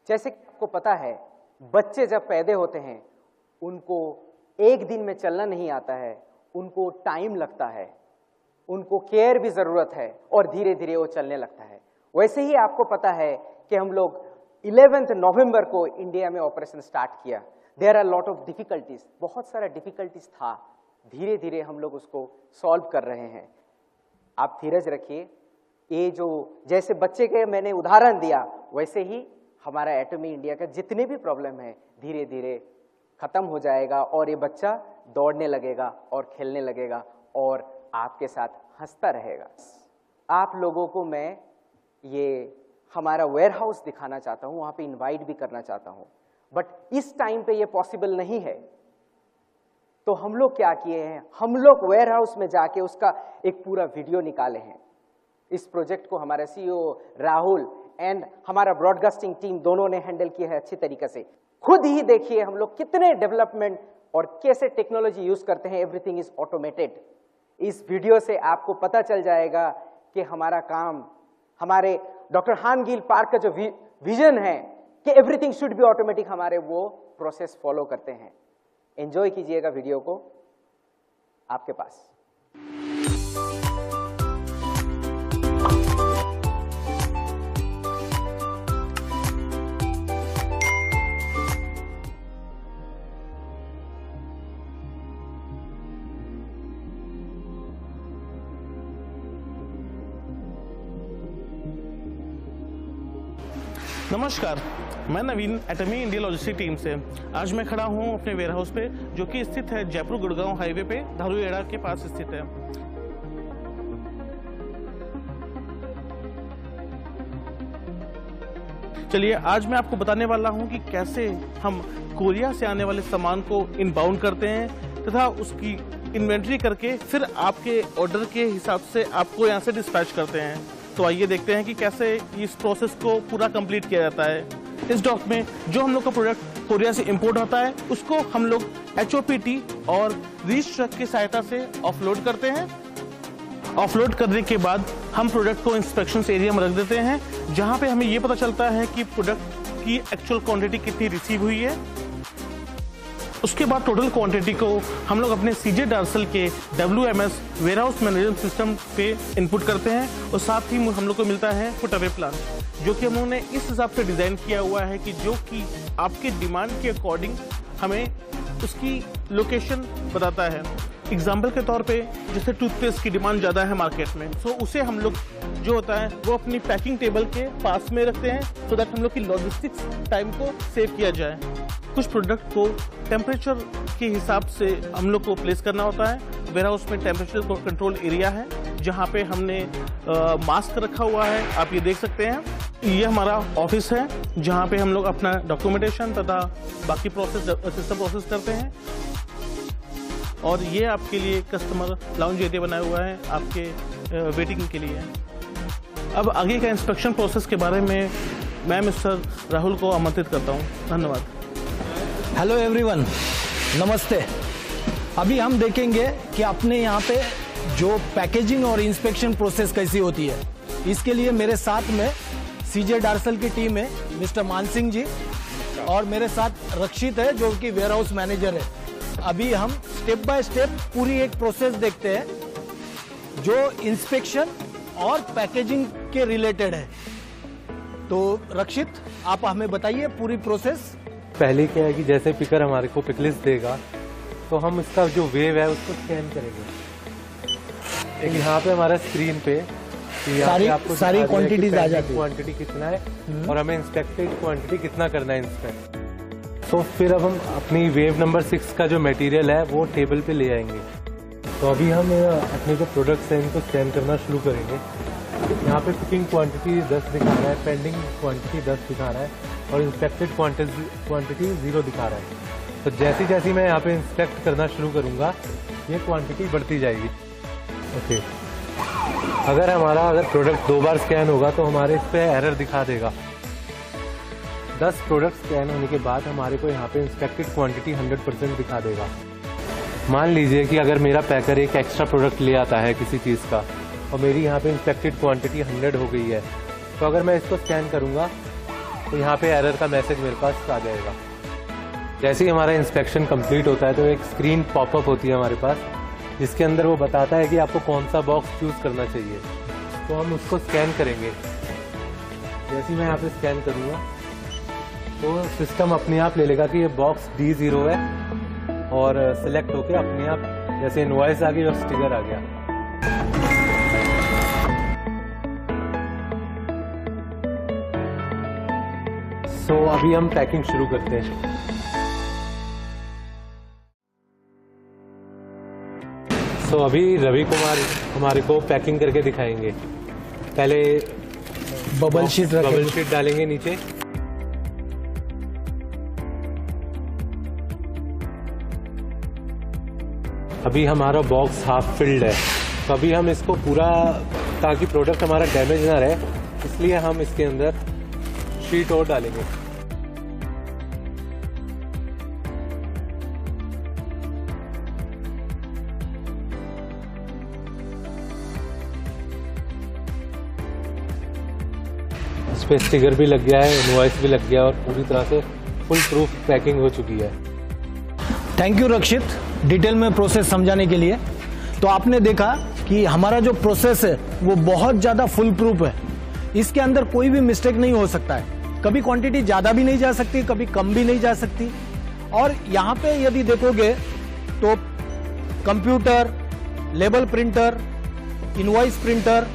जैसे आपको पता है, बच्चे जब पैदा होते हैं उनको एक दिन में चलना नहीं आता है, उनको टाइम लगता है, उनको केयर भी जरूरत है और धीरे धीरे वो चलने लगता है। वैसे ही आपको पता है कि हम लोग 11 नवंबर को इंडिया में ऑपरेशन स्टार्ट किया। There are lot of difficulties, बहुत सारा डिफिकल्टीज था, धीरे धीरे हम लोग उसको सॉल्व कर रहे हैं। आप धीरज रखिए। ये जो जैसे बच्चे के मैंने उदाहरण दिया, वैसे ही हमारा एटमी इंडिया का जितने भी प्रॉब्लम है धीरे धीरे खत्म हो जाएगा और ये बच्चा दौड़ने लगेगा और खेलने लगेगा और आपके साथ हंसता रहेगा। आप लोगों को मैं ये हमारा वेयरहाउस दिखाना चाहता हूँ, वहाँ पे इनवाइट भी करना चाहता हूँ, बट इस टाइम पे ये पॉसिबल नहीं है। तो हम लोग क्या किए हैं, हम लोग वेयरहाउस में जाके उसका एक पूरा वीडियो निकाले हैं। इस प्रोजेक्ट को हमारे सीईओ राहुल एंड हमारा ब्रॉडकास्टिंग टीम दोनों ने हैंडल किया है अच्छी तरीके से। खुद ही देखिए हम लोग कितने डेवलपमेंट और कैसे टेक्नोलॉजी यूज करते हैं। Everything is automated. इस वीडियो से आपको पता चल जाएगा कि हमारा काम, हमारे डॉक्टर हानगील पार्क का जो विजन है कि एवरीथिंग शुड बी ऑटोमेटिक, हमारे वो प्रोसेस फॉलो करते हैं। एंजॉय कीजिएगा वीडियो को, आपके पास। नमस्कार, मैं नवीन एटमी इंडिया लॉजिस्टिक टीम से। आज मैं खड़ा हूं अपने वेयरहाउस पे, जो कि स्थित है जयपुर गुड़गांव हाईवे पे धारूहेड़ा के पास स्थित है। चलिए आज मैं आपको बताने वाला हूं कि कैसे हम कोरिया से आने वाले सामान को इनबाउंड करते हैं तथा उसकी इन्वेंट्री करके फिर आपके ऑर्डर के हिसाब से आपको यहाँ से डिस्पैच करते हैं। तो आइए देखते हैं कि कैसे इस प्रोसेस को पूरा कंप्लीट किया जाता है। इस डॉक में जो हम लोग का प्रोडक्ट कोरिया से इंपोर्ट होता है उसको हम लोग HOPT और रीच ट्रक की सहायता से ऑफलोड करते हैं। ऑफलोड करने के बाद हम प्रोडक्ट को इंस्पेक्शन एरिया में रख देते हैं, जहां पे हमें ये पता चलता है कि प्रोडक्ट की एक्चुअल क्वांटिटी कितनी रिसीव हुई है। उसके बाद टोटल क्वांटिटी को हम लोग अपने CJ डार्सल के WMS वेयरहाउस मैनेजमेंट सिस्टम पे इनपुट करते हैं और साथ ही हम लोग को मिलता है पुट अवे प्लान, जो कि हम लोगों ने इस हिसाब से डिजाइन किया हुआ है कि जो कि आपके डिमांड के अकॉर्डिंग हमें उसकी लोकेशन बताता है। एग्जाम्पल के तौर पे जैसे टूथपेस्ट की डिमांड ज़्यादा है मार्केट में, तो उसे हम लोग जो होता है वो अपनी पैकिंग टेबल के पास में रखते हैं, सो दैट हम लोग की लॉजिस्टिक्स टाइम को सेव किया जाए। कुछ प्रोडक्ट को टेम्परेचर के हिसाब से हम लोग को प्लेस करना होता है। वेयरहाउस में टेम्परेचर कंट्रोल एरिया है, जहाँ पे हमने मास्क रखा हुआ है, आप ये देख सकते हैं। ये हमारा ऑफिस है, जहाँ पे हम लोग अपना डॉक्यूमेंटेशन तथा बाकी सिस्टम प्रोसेस करते हैं। और ये आपके लिए कस्टमर लाउंज एरिया बनाया हुआ है आपके वेटिंग के लिए। अब आगे का इंस्पेक्शन प्रोसेस के बारे में मैं मिस्टर राहुल को आमंत्रित करता हूँ। धन्यवाद। हेलो एवरीवन, नमस्ते। अभी हम देखेंगे कि अपने यहाँ पे जो पैकेजिंग और इंस्पेक्शन प्रोसेस कैसी होती है। इसके लिए मेरे साथ में CJ डार्सल की टीम है, मिस्टर मानसिंह जी, और मेरे साथ रक्षित है जो कि वेयरहाउस मैनेजर है। अभी हम स्टेप बाय स्टेप पूरी एक प्रोसेस देखते हैं जो इंस्पेक्शन और पैकेजिंग के रिलेटेड है। तो रक्षित, आप हमें बताइए पूरी प्रोसेस। पहले क्या है कि जैसे पिकर हमारे को पिक लिस्ट देगा तो हम इसका जो वेव है उसको स्कैन करेंगे। एक यहाँ पे हमारा स्क्रीन पे सारी क्वांटिटीज आ जाती है, क्वांटिटी कितना है और हमें इंस्पेक्टेड क्वांटिटी कितना करना है इंस्पेक्ट। तो फिर अब हम अपनी वेव नंबर 6 का जो मटेरियल है वो टेबल पे ले आएंगे। तो अभी हम अपने जो प्रोडक्ट्स हैं इनको स्कैन करना शुरू करेंगे। यहाँ पे पिकिंग क्वांटिटी 10 दिखा रहा है, पेंडिंग क्वांटिटी 10 दिखा रहा है और इंस्पेक्टेड क्वांटिटी 0 दिखा रहा है। तो जैसे जैसे मैं यहाँ पे इंस्पेक्ट करना शुरू करूँगा ये क्वांटिटी बढ़ती जाएगी। ओके, अगर प्रोडक्ट 2 बार स्कैन होगा तो हमारे इस पर एरर दिखा देगा। 10 प्रोडक्ट स्कैन होने के बाद हमारे को यहाँ पे इंस्पेक्टेड क्वांटिटी 100% दिखा देगा। मान लीजिए कि अगर मेरा पैकर एक एक्स्ट्रा प्रोडक्ट ले आता है किसी चीज़ का और मेरी यहाँ पे इंस्पेक्टेड क्वांटिटी 100 हो गई है, तो अगर मैं इसको स्कैन करूँगा तो यहाँ पे एरर का मैसेज मेरे पास आ जाएगा। जैसे ही हमारा इंस्पेक्शन कंप्लीट होता है तो एक स्क्रीन पॉपअप होती है हमारे पास, जिसके अंदर वो बताता है कि आपको कौन सा बॉक्स चूज़ करना चाहिए। तो हम उसको स्कैन करेंगे। जैसे ही मैं यहाँ पे स्कैन करूँगा तो सिस्टम अपने आप ले लेगा कि ये बॉक्स D0 है और सिलेक्ट होके अपने आप जैसे इनवॉइस आ गई और स्टिकर आ गया। सो अभी हम पैकिंग शुरू करते हैं। सो अभी रवि कुमार हमारे को पैकिंग करके दिखाएंगे। पहले बबल शीट डालेंगे नीचे। अभी हमारा बॉक्स हाफ फिल्ड है, तो अभी हम इसको पूरा, ताकि प्रोडक्ट हमारा डैमेज ना रहे, इसलिए हम इसके अंदर शीट और डालेंगे। इस पे स्टिकर भी लग गया है, इनवॉइस भी लग गया और पूरी तरह से फुल प्रूफ पैकिंग हो चुकी है। थैंक यू रक्षित, डिटेल में प्रोसेस समझाने के लिए। तो आपने देखा कि हमारा जो प्रोसेस है वो बहुत ज़्यादा फुल प्रूफ है। इसके अंदर कोई भी मिस्टेक नहीं हो सकता है। कभी क्वांटिटी ज़्यादा भी नहीं जा सकती, कभी कम भी नहीं जा सकती। और यहाँ पे यदि देखोगे तो computer, label printer, invoice printer,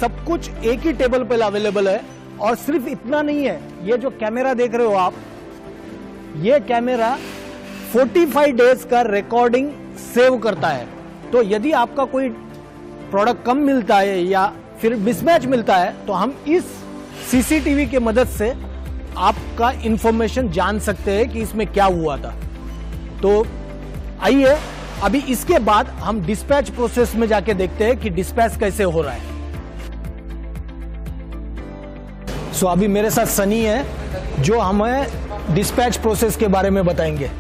सब कुछ एक ही टेबल पे अवेलेबल है। और सिर्फ इतना नहीं है, ये जो कैमरा देख रहे हो आप, ये कैमरा 45 डेज का रिकॉर्डिंग सेव करता है। तो यदि आपका कोई प्रोडक्ट कम मिलता है या फिर मिसमैच मिलता है तो हम इस सीसीटीवी के मदद से आपका इंफॉर्मेशन जान सकते हैं कि इसमें क्या हुआ था। तो आइए अभी इसके बाद हम डिस्पैच प्रोसेस में जाके देखते हैं कि डिस्पैच कैसे हो रहा है। सो अभी मेरे साथ सनी है जो हमें डिस्पैच प्रोसेस के बारे में बताएंगे।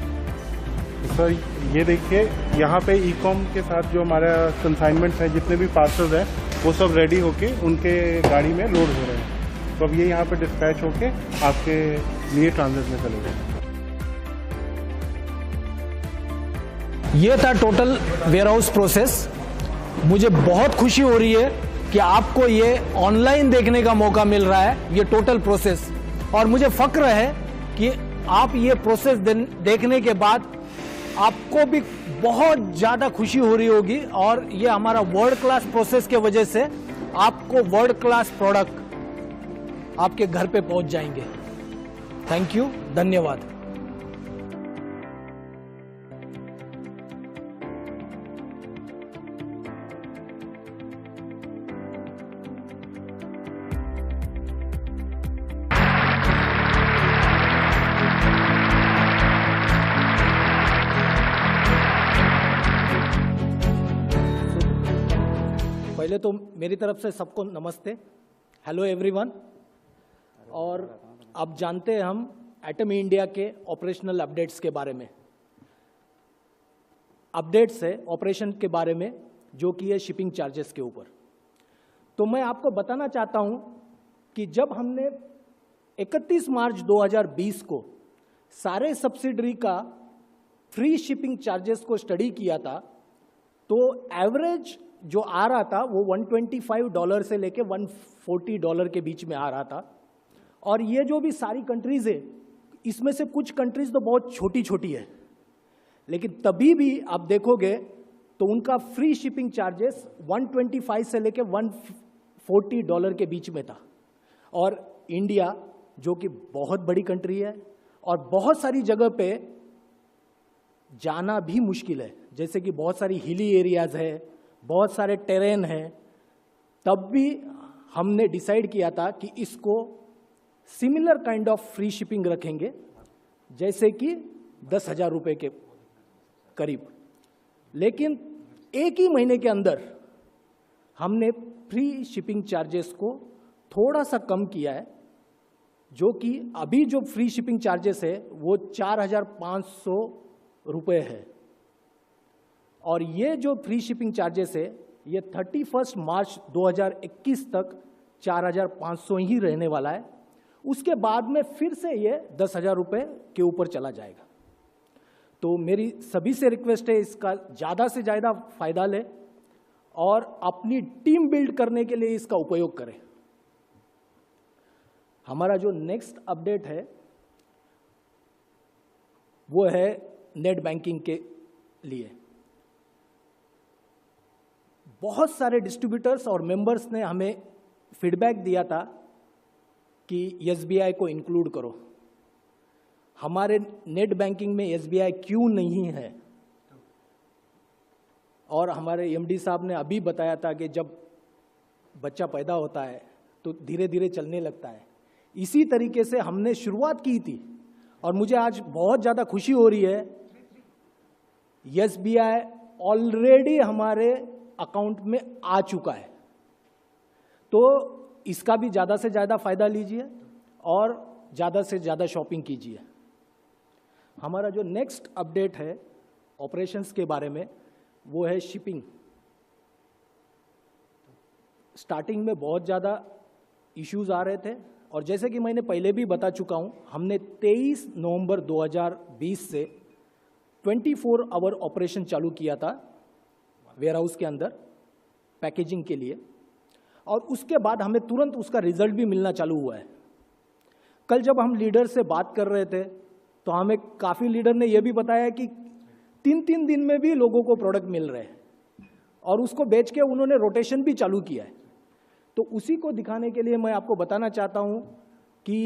सर ये देखिए, यहाँ पे ई-कॉम के साथ जो हमारा कंसाइनमेंट है, जितने भी पार्सल्स हैं वो सब रेडी होके उनके गाड़ी में लोड हो रहे हैं। तो अब ये यहाँ पे डिस्पैच होके आपके लिए ट्रांजिट में चलेगा। ये था टोटल वेयरहाउस प्रोसेस। मुझे बहुत खुशी हो रही है कि आपको ये ऑनलाइन देखने का मौका मिल रहा है, ये टोटल प्रोसेस। और मुझे फक्र है कि आप ये प्रोसेस देखने के बाद आपको भी बहुत ज़्यादा खुशी हो रही होगी। और ये हमारा वर्ल्ड क्लास प्रोसेस के वजह से आपको वर्ल्ड क्लास प्रोडक्ट आपके घर पे पहुंच जाएंगे। थैंक यू, धन्यवाद। पहले तो मेरी तरफ से सबको नमस्ते, हेलो एवरीवन। और अब जानते हैं हम एटमी इंडिया के ऑपरेशनल अपडेट्स के बारे में। अपडेट्स है ऑपरेशन के बारे में जो कि है शिपिंग चार्जेस के ऊपर। तो मैं आपको बताना चाहता हूं कि जब हमने 31 मार्च 2020 को सारे सब्सिडरी का फ्री शिपिंग चार्जेस को स्टडी किया था, तो एवरेज जो आ रहा था वो $125 से लेके $140 के बीच में आ रहा था। और ये जो भी सारी कंट्रीज है, इसमें से कुछ कंट्रीज तो बहुत छोटी छोटी है, लेकिन तभी भी आप देखोगे तो उनका फ्री शिपिंग चार्जेस 125 से लेके $140 के बीच में था। और इंडिया जो कि बहुत बड़ी कंट्री है और बहुत सारी जगह पे जाना भी मुश्किल है, जैसे कि बहुत सारी हिली एरियाज है, बहुत सारे टेरेन हैं, तब भी हमने डिसाइड किया था कि इसको similar kind of free shipping रखेंगे, जैसे कि 10,000 रुपये के करीब। लेकिन एक ही महीने के अंदर हमने फ्री शिपिंग चार्जेस को थोड़ा सा कम किया है, जो कि अभी जो फ्री शिपिंग चार्जेस है वो 4,500 रुपये है। और ये जो फ्री शिपिंग चार्जेस है ये 31 मार्च 2021 तक 4,500 ही रहने वाला है। उसके बाद में फिर से ये 10,000 रुपये के ऊपर चला जाएगा। तो मेरी सभी से रिक्वेस्ट है, इसका ज़्यादा से ज़्यादा फायदा लें और अपनी टीम बिल्ड करने के लिए इसका उपयोग करें। हमारा जो नेक्स्ट अपडेट है वो है नेट बैंकिंग के लिए। बहुत सारे डिस्ट्रीब्यूटर्स और मेंबर्स ने हमें फीडबैक दिया था कि SBI को इंक्लूड करो। हमारे नेट बैंकिंग में SBI क्यों नहीं है? और हमारे MD साहब ने अभी बताया था कि जब बच्चा पैदा होता है तो धीरे धीरे चलने लगता है। इसी तरीके से हमने शुरुआत की थी और मुझे आज बहुत ज़्यादा खुशी हो रही है, SBI ऑलरेडी हमारे अकाउंट में आ चुका है। तो इसका भी ज़्यादा से ज़्यादा फायदा लीजिए और ज़्यादा से ज़्यादा शॉपिंग कीजिए। हमारा जो नेक्स्ट अपडेट है ऑपरेशंस के बारे में वो है शिपिंग। स्टार्टिंग में बहुत ज़्यादा इश्यूज आ रहे थे और जैसे कि मैंने पहले भी बता चुका हूं, हमने 23 नवंबर 2020 से 24 आवर ऑपरेशन चालू किया था वेयरहाउस के अंदर पैकेजिंग के लिए, और उसके बाद हमें तुरंत उसका रिजल्ट भी मिलना चालू हुआ है। कल जब हम लीडर से बात कर रहे थे तो हमें काफ़ी लीडर ने यह भी बताया कि 3-3 दिन में भी लोगों को प्रोडक्ट मिल रहे हैं और उसको बेच के उन्होंने रोटेशन भी चालू किया है। तो उसी को दिखाने के लिए मैं आपको बताना चाहता हूं कि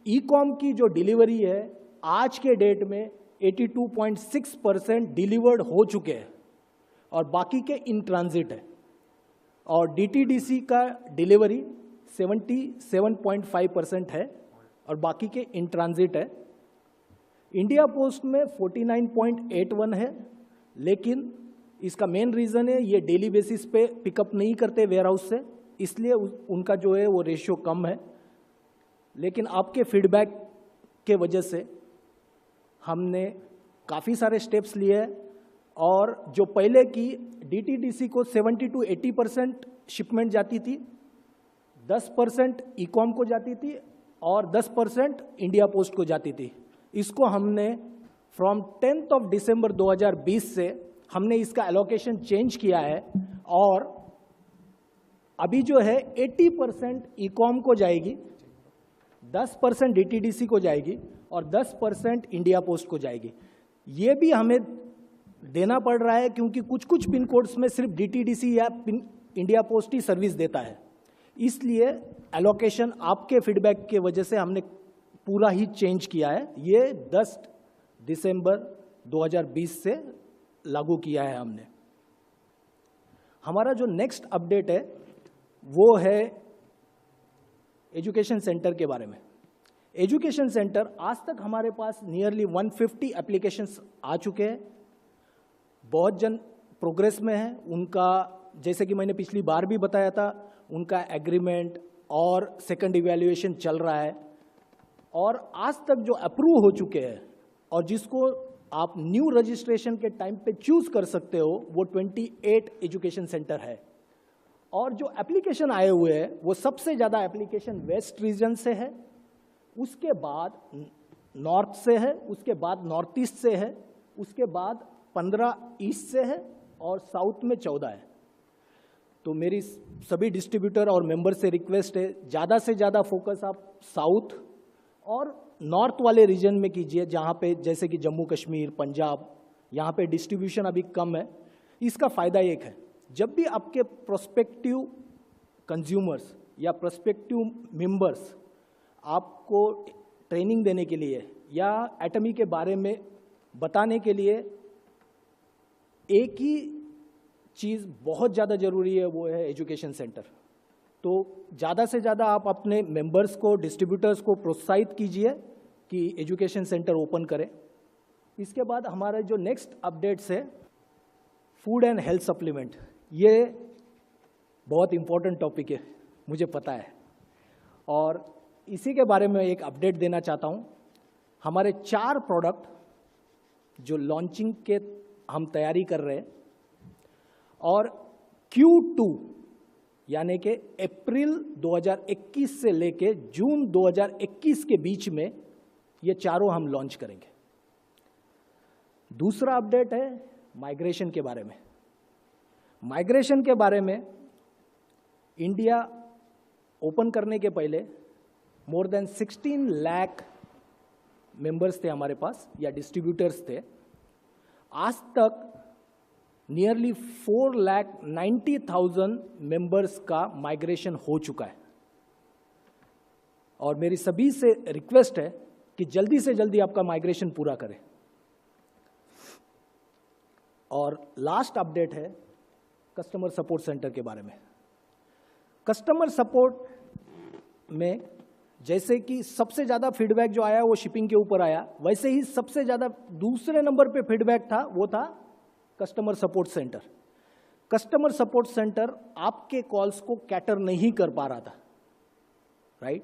ई-कॉम की जो डिलीवरी है आज के डेट में 82.6% डिलीवर्ड हो चुके हैं और बाकी के इन ट्रांजिट है, और DTDC का डिलीवरी 77.5% है और बाकी के इन ट्रांजिट है। इंडिया पोस्ट में 49.81 है, लेकिन इसका मेन रीज़न है ये डेली बेसिस पे पिकअप नहीं करते वेयरहाउस से, इसलिए उनका जो है वो रेशियो कम है। लेकिन आपके फीडबैक के वजह से हमने काफ़ी सारे स्टेप्स लिए हैं और जो पहले की DTDC को 70 to 80% शिपमेंट जाती थी, 10% ई-कॉम को जाती थी और 10% इंडिया पोस्ट को जाती थी। इसको हमने फ्रॉम 10 दिसंबर 2020 से हमने इसका एलोकेशन चेंज किया है और अभी जो है 80% ई-कॉम को जाएगी, 10% DTDC को जाएगी और 10% इंडिया पोस्ट को जाएगी। ये भी हमें देना पड़ रहा है क्योंकि कुछ कुछ पिन कोड्स में सिर्फ DTDC या इंडिया पोस्ट ही सर्विस देता है, इसलिए एलोकेशन आपके फीडबैक के वजह से हमने पूरा ही चेंज किया है। ये 10 दिसंबर 2020 से लागू किया है हमने। हमारा जो नेक्स्ट अपडेट है वो है एजुकेशन सेंटर के बारे में। एजुकेशन सेंटर आज तक हमारे पास नियरली 150 एप्लीकेशंस आ चुके हैं। बहुत जन प्रोग्रेस में है, उनका जैसे कि मैंने पिछली बार भी बताया था, उनका एग्रीमेंट और सेकंड इवैल्यूएशन चल रहा है और आज तक जो अप्रूव हो चुके हैं और जिसको आप न्यू रजिस्ट्रेशन के टाइम पे चूज कर सकते हो वो 28 एजुकेशन सेंटर है। और जो एप्लीकेशन आए हुए हैं वो सबसे ज़्यादा एप्लीकेशन वेस्ट रीजन से है, उसके बाद नॉर्थ से है, उसके बाद नॉर्थ ईस्ट से है, उसके बाद 15 ईस्ट से है और साउथ में 14 है। तो मेरी सभी डिस्ट्रीब्यूटर और मेंबर से रिक्वेस्ट है, ज़्यादा से ज़्यादा फोकस आप साउथ और नॉर्थ वाले रीजन में कीजिए, जहाँ पे जैसे कि जम्मू कश्मीर, पंजाब, यहाँ पे डिस्ट्रीब्यूशन अभी कम है। इसका फ़ायदा एक है, जब भी आपके प्रोस्पेक्टिव कंज्यूमर्स या प्रोस्पेक्टिव मेंबर्स आपको ट्रेनिंग देने के लिए या एटमी के बारे में बताने के लिए एक ही चीज़ बहुत ज़्यादा ज़रूरी है, वो है एजुकेशन सेंटर। तो ज़्यादा से ज़्यादा आप अपने मेंबर्स को, डिस्ट्रीब्यूटर्स को प्रोत्साहित कीजिए कि एजुकेशन सेंटर ओपन करें। इसके बाद हमारा जो नेक्स्ट अपडेट्स है फूड एंड हेल्थ सप्लीमेंट, ये बहुत इम्पोर्टेंट टॉपिक है, मुझे पता है, और इसी के बारे में एक अपडेट देना चाहता हूँ। हमारे 4 प्रोडक्ट जो लॉन्चिंग के हम तैयारी कर रहे हैं और Q2 यानी कि अप्रैल 2021 से लेके जून 2021 के बीच में ये चारों हम लॉन्च करेंगे। दूसरा अपडेट है माइग्रेशन के बारे में। माइग्रेशन के बारे में इंडिया ओपन करने के पहले मोर देन 16 लाख मेंबर्स थे हमारे पास या डिस्ट्रीब्यूटर्स थे। आज तक नियरली 4,90,000 मेंबर्स का माइग्रेशन हो चुका है और मेरी सभी से रिक्वेस्ट है कि जल्दी से जल्दी आपका माइग्रेशन पूरा करें। और लास्ट अपडेट है कस्टमर सपोर्ट सेंटर के बारे में। कस्टमर सपोर्ट में जैसे कि सबसे ज़्यादा फीडबैक जो आया वो शिपिंग के ऊपर आया, वैसे ही सबसे ज़्यादा दूसरे नंबर पे फीडबैक था वो था customer support centre. Customer support centre आपके कॉल्स को कैटर नहीं कर पा रहा था, राइट।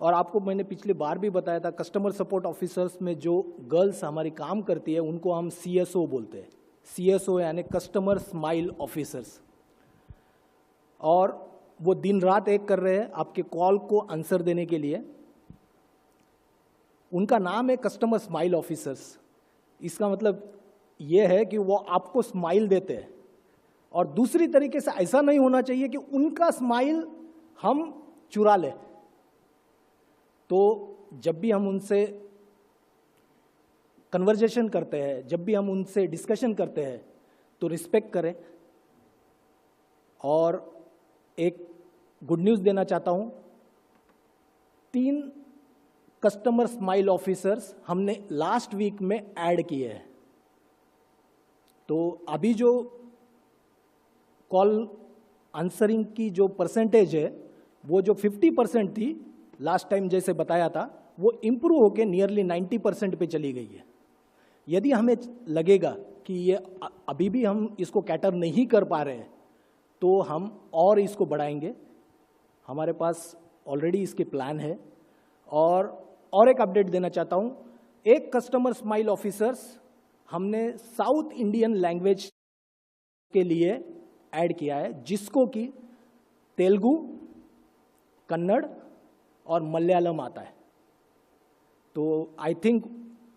और आपको मैंने पिछली बार भी बताया था, कस्टमर सपोर्ट ऑफिसर्स में जो गर्ल्स हमारी काम करती है उनको हम CSO बोलते हैं। CSO यानी कस्टमर स्माइल ऑफिसर्स। और वो दिन रात एक कर रहे हैं आपके कॉल को आंसर देने के लिए। उनका नाम है कस्टमर स्माइल ऑफिसर्स। इसका मतलब ये है कि वो आपको स्माइल देते हैं और दूसरी तरीके से ऐसा नहीं होना चाहिए कि उनका स्माइल हम चुरा लें। तो जब भी हम उनसे कन्वर्जेशन करते हैं, जब भी हम उनसे डिस्कशन करते हैं तो रिस्पेक्ट करें। और एक गुड न्यूज़ देना चाहता हूं, 3 कस्टमर स्माइल ऑफिसर्स हमने लास्ट वीक में ऐड किए हैं। तो अभी जो कॉल आंसरिंग की जो परसेंटेज है वो जो 50% थी लास्ट टाइम जैसे बताया था, वो इम्प्रूव होकर नियरली 90% पे चली गई है। यदि हमें लगेगा कि ये अभी भी हम इसको कैटर नहीं कर पा रहे हैं तो हम और इसको बढ़ाएंगे। हमारे पास ऑलरेडी इसके प्लान है। और एक अपडेट देना चाहता हूँ, एक कस्टमर स्माइल ऑफिसर्स हमने साउथ इंडियन लैंग्वेज के लिए ऐड किया है, जिसको कि तेलुगु, कन्नड़ और मलयालम आता है। तो I think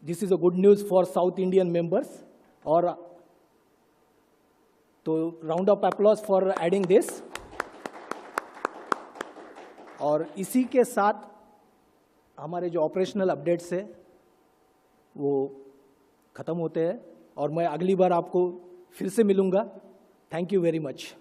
this is a good news for south Indian members. और तो round of applause for adding this. और इसी के साथ हमारे जो ऑपरेशनल अपडेट्स है वो ख़त्म होते हैं और मैं अगली बार आपको फिर से मिलूँगा। Thank you very much.